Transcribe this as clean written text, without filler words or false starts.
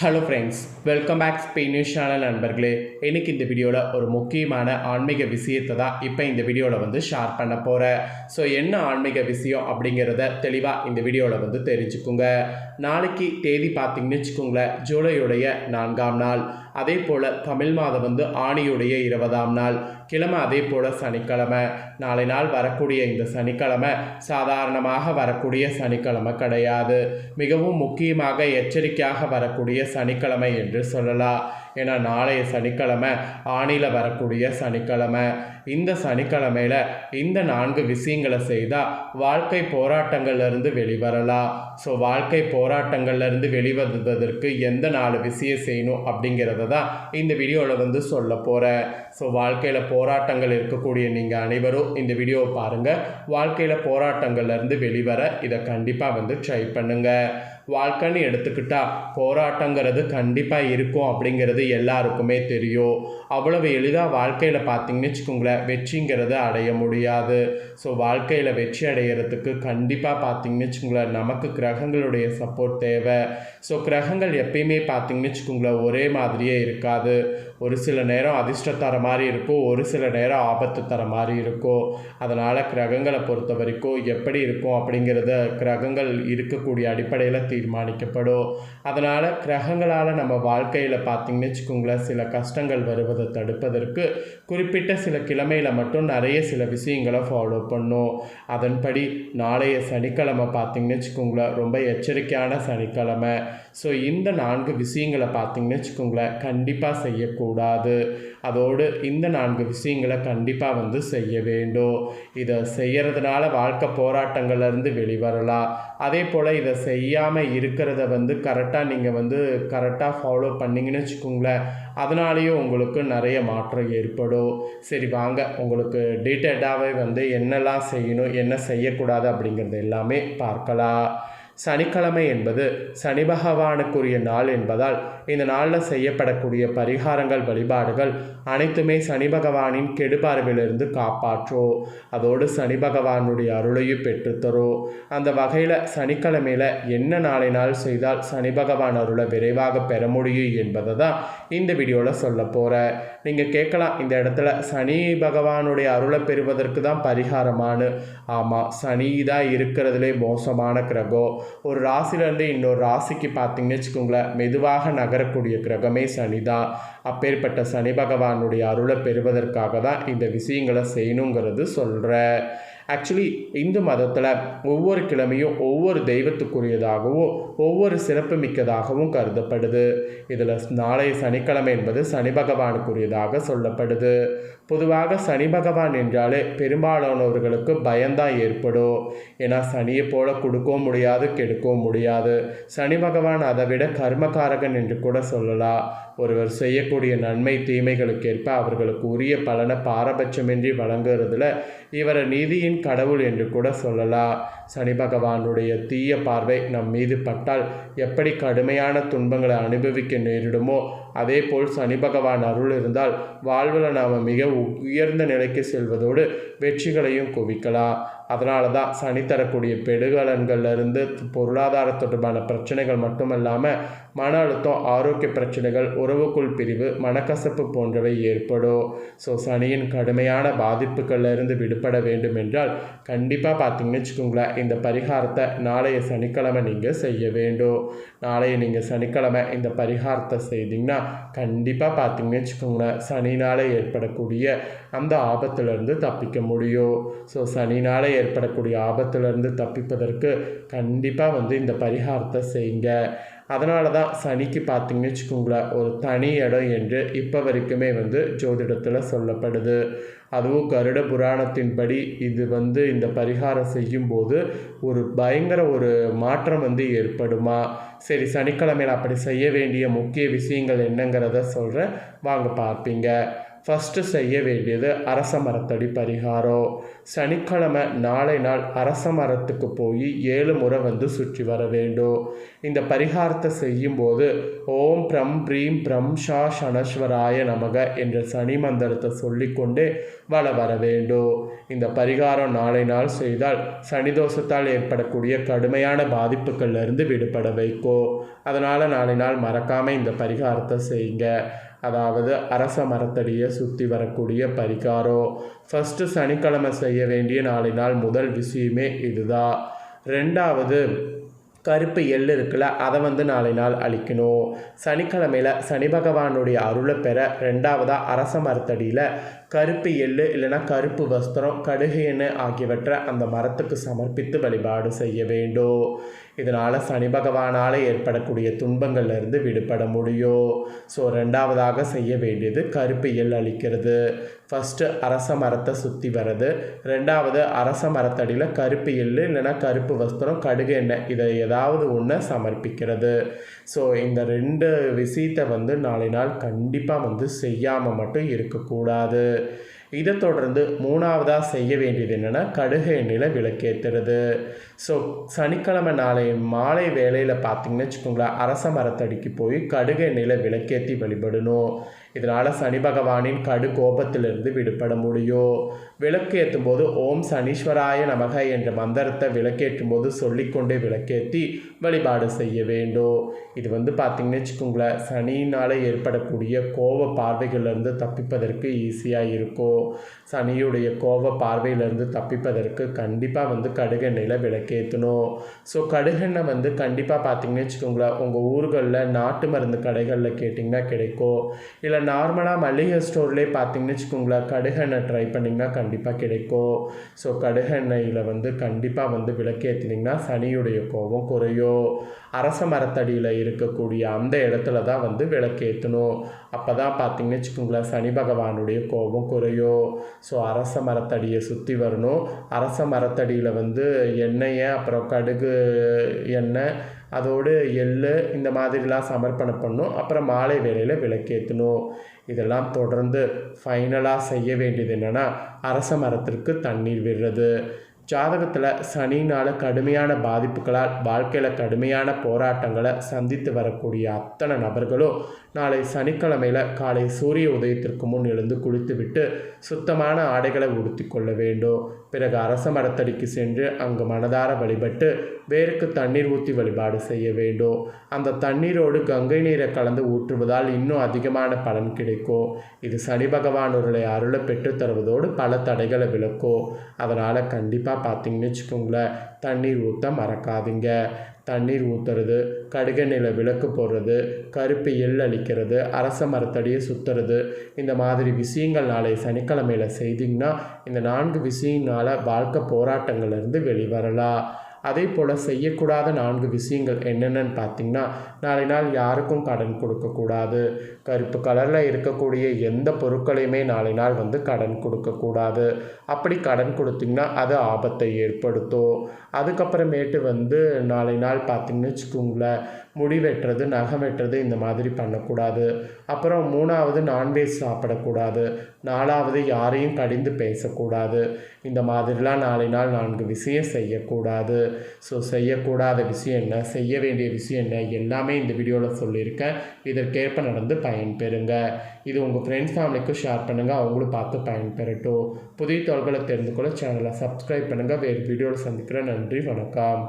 Hello friends, welcome back Spain news channel நண்பர்களே. இன்றைக்கி இந்த வீடியோவில் ஒரு முக்கியமான ஆன்மீக விஷயத்தை தான் இப்போ இந்த வீடியோவில் ஷேர் பண்ண போகிறேன். ஸோ என்ன ஆன்மீக விஷயம் அப்படிங்கிறத தெளிவாக இந்த வீடியோவில் தெரிஞ்சுக்குங்க. நாளைக்கு தேதி பார்த்திங்கன்னு வச்சுக்கோங்களேன், ஜூலையுடைய 4ஆம் நாள். அதே போல் தமிழ் மாதம் ஆணியுடைய 20ஆம் நாள். கிழமை அதே போல் சனிக்கிழமை. நாளை நாள் வரக்கூடிய இந்த சனிக்கிழமை சாதாரணமாக வரக்கூடிய சனிக்கிழமை கிடையாது. மிகவும் முக்கியமாக எச்சரிக்கையாக வரக்கூடிய சனிக்கிழமை என்று சொல்லலாம். ஏன்னா நாளைய சனிக்கிழமை ஆணியில் வரக்கூடிய சனிக்கிழமை. இந்த சனிக்கிழமையில் இந்த 4 விஷயங்களை செய்தால் வாழ்க்கை போராட்டங்கள்லேருந்து வெளிவரலாம். ஸோ வாழ்க்கை போராட்டங்கள்லேருந்து வெளிவருவதற்கு எந்த 4 விஷயம் செய்யணும் அப்படிங்கிறத தான் இந்த வீடியோவில் சொல்ல போகிறேன். ஸோ வாழ்க்கையில் போராட்டங்கள் இருக்கக்கூடிய நீங்கள் அனைவரும் இந்த வீடியோவை பாருங்கள். வாழ்க்கையில் போராட்டங்கள்லேருந்து வெளிவர இதை கண்டிப்பாக ட்ரை பண்ணுங்கள். வாழ்க்கைன்னு எடுத்துக்கிட்டால் போராட்டங்கிறது கண்டிப்பாக இருக்கும் அப்படிங்கிறது எல்லாருக்குமே தெரியும். அவ்வளவு எளிதாக வாழ்க்கையில் பார்த்திங்கன்னு வச்சுக்கோங்களேன், வெற்றிங்கிறத அடைய முடியாது. ஸோ வாழ்க்கையில் வெற்றி அடைகிறதுக்கு கண்டிப்பாக பார்த்திங்கன்னு வச்சுக்கோங்களேன், நமக்கு கிரகங்களுடைய சப்போர்ட் தேவை. ஸோ கிரகங்கள் எப்பயுமே பார்த்திங்கன்னு வச்சுக்கோங்களேன் ஒரே மாதிரியே இருக்காது. ஒரு சில நேரம் அதிர்ஷ்டம் தர மாதிரி இருக்கும், ஒரு சில நேரம் ஆபத்து தர மாதிரி இருக்கும். அதனால் கிரகங்களை பொறுத்த வரைக்கும் எப்படி இருக்கும் அப்படிங்கிறத கிரகங்கள் இருக்கக்கூடிய அடிப்படையில் தீர்மானிக்கப்படும். அதனால் கிரகங்களால் நம்ம வாழ்க்கையில் பார்த்திங்கன்னு வச்சுக்கோங்களேன் சில கஷ்டங்கள் வருவதை தடுப்பதற்கு குறிப்பிட்ட சில கிழமையில் மட்டும் நிறைய சில விஷயங்களை ஃபாலோ பண்ணும். அதன்படி நாளைய சனிக்கிழமை பார்த்திங்கன்னு வச்சுக்கோங்களேன் ரொம்ப எச்சரிக்கையான சனிக்கிழமை. ஸோ இந்த 4 விஷயங்களை பார்த்திங்கன்னு வச்சுக்கோங்களேன் கண்டிப்பாக செய்யக்கூடாது. அதோடு இந்த 4 விஷயங்களை கண்டிப்பாக செய்ய வேண்டும். இதை செய்கிறதுனால வாழ்க்கை போராட்டங்கள்லேருந்து வெளிவரலாம். அதே போல் இதை செய்யாமல் இருக்கிறத கரெக்டாக நீங்கள் கரெக்டாக ஃபாலோ பண்ணிங்கன்னு வச்சுக்கோங்களேன், அதனாலேயும் உங்களுக்கு நிறைய மாற்றம் ஏற்படும். சரி வாங்க, உங்களுக்கு டீட்டெயில்டாகவே என்னெல்லாம் செய்யணும் என்ன செய்யக்கூடாது அப்படிங்கிறது எல்லாமே பார்க்கலாம். சனிக்கிழமை என்பது சனி பகவானுக்குரிய நாள் என்பதால் இந்த நாளில் செய்யப்படக்கூடிய பரிகாரங்கள் வழிபாடுகள் அனைத்துமே சனி பகவானின் கெடுபார்விலிருந்து காப்பாற்றும். அதோடு சனி பகவானுடைய அருளையும் பெற்றுத்தரும். அந்த வகையில் சனிக்கிழமையில் என்ன நாளை நாள் செய்தால் சனி பகவான் அருளை விரைவாக பெற முடியும் என்பதை தான் இந்த வீடியோவில் சொல்ல போகிறேன். நீங்கள் கேட்கலாம், இந்த இடத்துல சனி பகவானுடைய அருளை பெறுவதற்கு தான் பரிகாரமானு. ஆமாம், சனி தான் இருக்கிறதுலே மோசமான கிரகம். ஒரு ராசிலேருந்து இன்னொரு ராசிக்கு பார்த்திங்கன்னு வச்சுக்கோங்களேன் மெதுவாக நகரக்கூடிய கிரகமே சனி தான். அப்பேற்பட்ட சனி பகவானுடைய அருளை பெறுவதற்காக தான் இந்த விஷயங்களை செய்யணுங்கிறது சொல்கிறேன். ஆக்சுவலி இந்து மதத்தில் ஒவ்வொரு கிழமையும் ஒவ்வொரு தெய்வத்துக்குரியதாகவும் ஒவ்வொரு சிறப்பு மிக்கதாகவும் கருதப்படுது. இதில் நாளைய சனிக்கிழமை என்பது சனி பகவானுக்குரியதாக சொல்லப்படுது. பொதுவாக சனி பகவான் என்றாலே பெரும்பாலானவர்களுக்கு பயம்தான் ஏற்படும். ஏன்னா சனியை போல கொடுக்கவும் முடியாது கெடுக்கவும் முடியாது. சனி பகவான் அதை விட கர்மகாரகன் என்று கூட சொல்லலாம். ஒருவர் செய்யக்கூடிய நன்மை தீமைகளுக்கேற்ப அவர்களுக்கு உரிய பலனை பாரபட்சமின்றி வழங்குறதுல இவரை நீதியின் கடவுள் என்று கூட சொல்லலாம். சனி பகவானுடைய தீய பார்வை நம் மீது பட்டால் எப்படி கடுமையான துன்பங்களை அனுபவிக்க நேரிடுமோ அதே போல் சனி பகவான் அருள் இருந்தால் வாழ்வில் நாம் மிக உயர்ந்த நிலைக்கு செல்வதோடு வெற்றிகளையும் குவிக்கலாம். அதனால தான் சனி தரக்கூடிய பெடுகலன்கள்லேருந்து பொருளாதார தொடர்பான பிரச்சனைகள் மட்டுமல்லாமல் மன அழுத்தம், ஆரோக்கிய பிரச்சனைகள், உறவுக்குள் பிரிவு, மனக்கசப்பு போன்றவை ஏற்படும். ஸோ சனியின் கடுமையான பாதிப்புகள்லேருந்து விடுபட வேண்டும் என்றால் கண்டிப்பாக பார்த்திங்கன்னு வச்சுக்கோங்களேன் இந்த பரிகாரத்தை நாளைய சனிக்கிழமை நீங்கள் செய்ய வேண்டும். நாளைய நீங்கள் சனிக்கிழமை இந்த பரிகாரத்தை செய்தீங்கன்னா கண்டிப்பாக பார்த்திங்கன்னு வச்சுக்கோங்களேன் சனினால் ஏற்படக்கூடிய அந்த ஆபத்திலிருந்து தப்பிக்க முடியும். ஸோ சனினால் ஏற்படக்கூடிய ஆபத்திலிருந்து தப்பிப்பதற்கு கண்டிப்பாக இந்த பரிகாரத்தை செய்யுங்க. அதனால தான் சனிக்கு பார்த்திங்கன்னு வச்சுக்கோங்களேன் ஒரு தனி இடம் என்று இப்போ வரைக்குமே ஜோதிடத்தில் சொல்லப்படுது. அதுவும் கருட புராணத்தின்படி இது இந்த பரிகாரம் செய்யும்போது ஒரு பயங்கர ஒரு மாற்றம் ஏற்படுமா. சரி, சனிக்கிழமையில் அப்படி செய்ய வேண்டிய முக்கிய விஷயங்கள் என்னங்கிறத சொல்கிறேன், வாங்க பார்ப்பீங்க. ஃபஸ்ட்டு செய்ய வேண்டியது அரச மரத்தடி பரிகாரம். சனிக்கிழமை நாளை நாள் அரச மரத்துக்கு போய் 7 முறை வந்து சுற்றி வர வேண்டும். இந்த பரிகாரத்தை செய்யும்போது ஓம் பிரம் ப்ரீம் பிரம் ஷா சனஸ்வராய நமக என்ற சனி மந்திரத்தை சொல்லிக்கொண்டே வர வேண்டும். இந்த பரிகாரம் நாளை நாள் செய்தால் சனி தோஷத்தால் ஏற்படக்கூடிய கடுமையான பாதிப்புகள்லேருந்து விடுபட வைக்கும். அதனால் நாளை நாள் மறக்காமல் இந்த பரிகாரத்தை செய்யுங்க. அதாவது அரச மரத்தடியை சுற்றி வரக்கூடிய பரிகாரம். ஃபஸ்ட்டு சனிக்கிழமை செய்ய வேண்டிய நாளை நாள் முதல் விஷயமே இதுதான். ரெண்டாவது, கருப்பு எள் இருக்குல்ல, அதை வந்து நாளை நாள் அழிக்கணும். சனிக்கிழமையில் சனி பகவானுடைய அருளை பெற ரெண்டாவதாக அரச மரத்தடியில் கருப்பு எள் இல்லைன்னா கருப்பு வஸ்திரம், கடுகு எண்ணெய் ஆகியவற்றை அந்த மரத்துக்கு சமர்ப்பித்து வழிபாடு செய்ய வேண்டும். இதனால் சனி பகவானால் ஏற்படக்கூடிய துன்பங்கள்லேருந்து விடுபட முடியும். ஸோ ரெண்டாவதாக செய்ய வேண்டியது கருப்பு எள் அழிக்கிறது. ஃபஸ்ட்டு அரச மரத்தை சுற்றி வர்றது, ரெண்டாவது அரச மரத்தடியில் கருப்பு எள் இல்லைன்னா கருப்பு வஸ்திரம், கடுகு எண்ணெய் இதை ஏதாவது ஒன்று சமர்ப்பிக்கிறது. ஸோ இந்த 2 விஷயத்தை வந்து நாளை நாள் கண்டிப்பாக வந்து செய்யாமல் மட்டும் இருக்கக்கூடாது. இதை தொடர்ந்து மூணாவதாக செய்ய வேண்டியது என்னென்னா கடுகு எண்ணெயில் விளக்கேற்றுறது. ஸோ சனிக்கிழமை நாளை மாலை வேளையில் பார்த்திங்கன்னு வச்சுக்கோங்களேன், அரச மரத்தடிக்கு போய் கடுகு எண்ணெயில் விளக்கேற்றி வழிபடணும். இதனால் சனி பகவானின் கடு கோபத்திலிருந்து விடுபட முடியும். விளக்கு ஏற்றும் போது ஓம் சனீஸ்வராய நமக என்ற மந்திரத்தை விளக்கேற்றும் போது சொல்லிக்கொண்டே விளக்கேற்றி வழிபாடு செய்ய வேண்டும். இது வந்து பார்த்திங்கன்னு வச்சுக்கோங்களேன், சனியினால் ஏற்படக்கூடிய கோப பார்வைகளிலிருந்து தப்பிப்பதற்கு ஈஸியாக இருக்கும். சனியுடைய கோப பார்வையிலிருந்து தப்பிப்பதற்கு கண்டிப்பாக வந்து கடுகெண்ணெயில் விளக்கேற்றணும். ஸோ கடுகெண்ணெய் வந்து கண்டிப்பாக பார்த்திங்கன்னு வச்சுக்கோங்களேன், உங்கள் ஊர்களில் நாட்டு மருந்து கடைகளில் கேட்டிங்கன்னா கிடைக்கும். இல்லை நார்மலாக மளிகை ஸ்டோர்லேயே பார்த்திங்கன்னு வச்சுக்கோங்களேன், கடுகெண்ணெய் ட்ரை பண்ணிங்கன்னா கண்டிப்பாக கிடைக்கும். ஸோ கடுகெண்ணெயில் வந்து கண்டிப்பாக வந்து விளக்கேற்றினீங்கன்னா சனியுடைய கோபம் குறையும். அரச மரத்தடியில் இருக்கக்கூடிய அந்த இடத்துல தான் வந்து விளக்கேற்றணும். அப்போ தான் பார்த்திங்கன்னு வச்சுக்கோங்களேன், சனி பகவானுடைய கோபம் குறையும். ஸோ அரச மரத்தடியை சுற்றி வரணும். அரச மரத்தடியில் வந்து எண்ணெயை, அப்புறம் கடுகு எண்ணெய், அதோடு எள் இந்த மாதிரிலாம் சமர்ப்பணம் பண்ணணும். அப்புறம் மாலை வேளையில் விளக்கேற்றணும். இதெல்லாம் தொடர்ந்து ஃபைனலாக செய்ய வேண்டியது என்னென்னா அரச மரத்திற்கு தண்ணீர் விடுறது. ஜாதகத்தில் சனினால் கடுமையான பாதிப்புகளால் வாழ்க்கையில் கடுமையான போராட்டங்களை சந்தித்து வரக்கூடிய அத்தனை நபர்களும் நாளை சனிக்கிழமையில் காலை சூரிய உதயத்திற்கு முன் எழுந்து குளித்துவிட்டு சுத்தமான ஆடைகளை உடுத்தி கொள்ள வேண்டும். பிறகு அரச மரத்தடிக்கு சென்று அங்கு மனதார வழிபட்டு வேருக்கு தண்ணீர் ஊற்றி வழிபாடு செய்ய வேண்டும். அந்த தண்ணீரோடு கங்கை நீரை கலந்து ஊற்றுவதால் இன்னும் அதிகமான பலன் கிடைக்கும். இது சனி பகவானுடைய அருளை பெற்றுத்தருவதோடு பல தடைகளை விளக்கும். அதனால் கண்டிப்பாக பார்த்திங்கன்னு வச்சுக்கோங்களேன், தண்ணீர் ஊற்ற மறக்காதீங்க. தண்ணீர் ஊற்றுறது, கடுகெண்ணெயில் விளக்கு போடுறது, கருப்பு எள் அழிக்கிறது, அரச மரத்தடியை சுற்றுறது, இந்த மாதிரி விஷயங்கள் நாளை சனிக்கிழமையில் செய்திங்கன்னா இந்த 4 விஷயங்களால் வாழ்க்கை போராட்டங்கள்லேருந்து வெளிவரலாம். அதே போல் செய்யக்கூடாத 4 விஷயங்கள் என்னென்னு பார்த்திங்கன்னா, நாளை நாள் யாருக்கும் கடன் கொடுக்கக்கூடாது. கருப்பு கலரில் இருக்கக்கூடிய எந்த பொருட்களையுமே நாளை நாள் வந்து கடன் கொடுக்கக்கூடாது. அப்படி கடன் கொடுத்திங்கன்னா அது ஆபத்தை ஏற்படுத்தும். அதுக்கப்புறமேட்டு வந்து நாளை நாள் பார்த்திங்கன்னு வச்சுக்கோங்களேன், முடி வெட்டுறது, நகம் வெட்டுறது இந்த மாதிரி பண்ணக்கூடாது. அப்புறம் 3வது நான்வெஜ் சாப்பிடக்கூடாது. 4வது யாரையும் கடிந்து பேசக்கூடாது. இந்த மாதிரிலாம் நாளை நாள் 4 விஷயம் செய்யக்கூடாது. ஸோ செய்யக்கூடாத விஷயம் என்ன, செய்ய வேண்டிய விஷயம் என்ன, எல்லாமே இந்த வீடியோவில் சொல்லியிருக்கேன். இதற்கேற்ப நடந்து பயன்பெறுங்க. இது உங்கள் ஃப்ரெண்ட்ஸ் ஃபேமிலிக்கும் ஷேர் பண்ணுங்கள், அவங்களும் பார்த்து பயன்பெறட்டும். புதிய தகவல்களை தெரிந்து கொள்ள சேனலை சப்ஸ்கிரைப் பண்ணுங்கள். வேறு வீடியோவில் சந்திக்கிறேன். நன்றி, வணக்கம்.